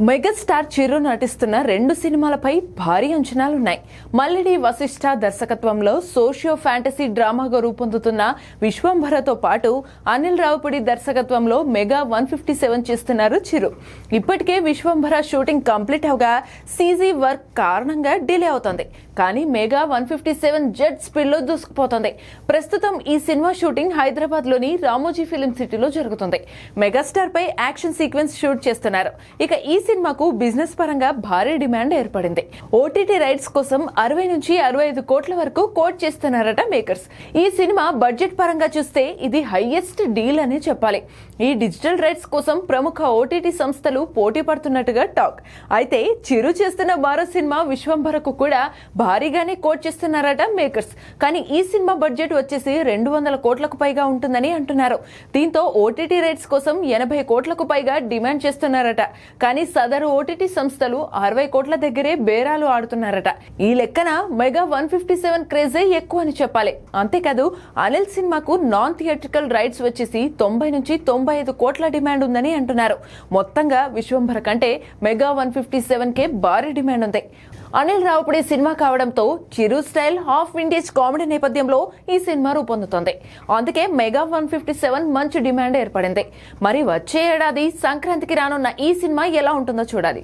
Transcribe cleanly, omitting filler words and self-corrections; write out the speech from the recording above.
Megastar చిరు నటిస్తున్న 2 సినిమాలపై భారీ అంచనాలున్నాయి. మల్లిడి వశిష్ఠ దర్శకత్వంలో సోషియో ఫ్యాంటసీ డ్రామాగా రూపొందుతున్న విశ్వంభరతో పాటు అనిల్ రావుపుడి దర్శకత్వంలో మెగా 157 చేస్తున్నారు చిరు. ఇప్పటికే విశ్వంభర షూటింగ్ కంప్లీట్ అవగా సీజీ వర్క్ కారణంగా డిలే అవుతోంది. కానీ మెగా 157 జెట్ స్పీడ్ లో దూసుకుపోతోంది. ప్రస్తుతం ఈ సినిమా షూటింగ్ హైదరాబాద్ లోని రామోజీ ఫిలిం సిటీలో జరుగుతుంది. మెగాస్టార్ పై యాక్షన్ సీక్వెన్స్ షూట్ చేస్తున్నారు. ఇక ఈ సినిమాకు బిజినెస్ పరంగా భారీ డిమాండ్ ఏర్పడింది. ఓటీటీ రైట్స్ కోసం 60 నుంచి 65 కోట్ల వరకు కోట్ చేస్తున్నారట మేకర్స్. ఈ సినిమా బడ్జెట్ పరంగా చూస్తే ఇది హైయెస్ట్ డీల్ అని చెప్పాలి. ఈ డిజిటల్ రైట్స్ కోసం ప్రముఖ ఓటీటీ సంస్థలు పోటీ పడుతున్నట్టుగా టాక్. అయితే చిరు చేస్తున్న మరో సినిమా విశ్వంభరకు కూడా భారీగానే కోట్ చేస్తున్నారట మేకర్స్. కానీ ఈ సినిమా బడ్జెట్ వచ్చేసి 200 కోట్లకు పైగా ఉంటుందని అంటున్నారు. దీంతో ఓటీటీ రైట్స్ కోసం 80 కోట్లకు పైగా డిమాండ్ చేస్తున్నారట. కానీ సదరు ఓటీటీ సంస్థలు 60 కోట్ల దగ్గరే బేరాలు ఆడుతున్నారట. ఈ లెక్కన మెగా 157 క్రేజే ఎక్కువ అని చెప్పాలి. అంతేకాదు అనిల్ సినిమాకు నాన్ థియేట్రికల్ రైట్స్ వచ్చేసి 90 నుంచి 95 కోట్ల డిమాండ్ ఉందని అంటున్నారు. మొత్తంగా విశ్వంభర కంటే మెగా 157 కే భారీ డిమాండ్ ఉంది. అనిల్ రావుపుడి సినిమా కావడంతో చిరు స్టైల్ హాఫ్ వింటేజ్ కామెడీ నేపథ్యంలో ఈ సినిమా రూపొందుతోంది. అందుకే మెగా 157 మంచి డిమాండ్ ఏర్పడింది. మరి వచ్చే ఏడాది సంక్రాంతికి రానున్న ఈ సినిమా ఎలా ఉంటుందో చూడాలి.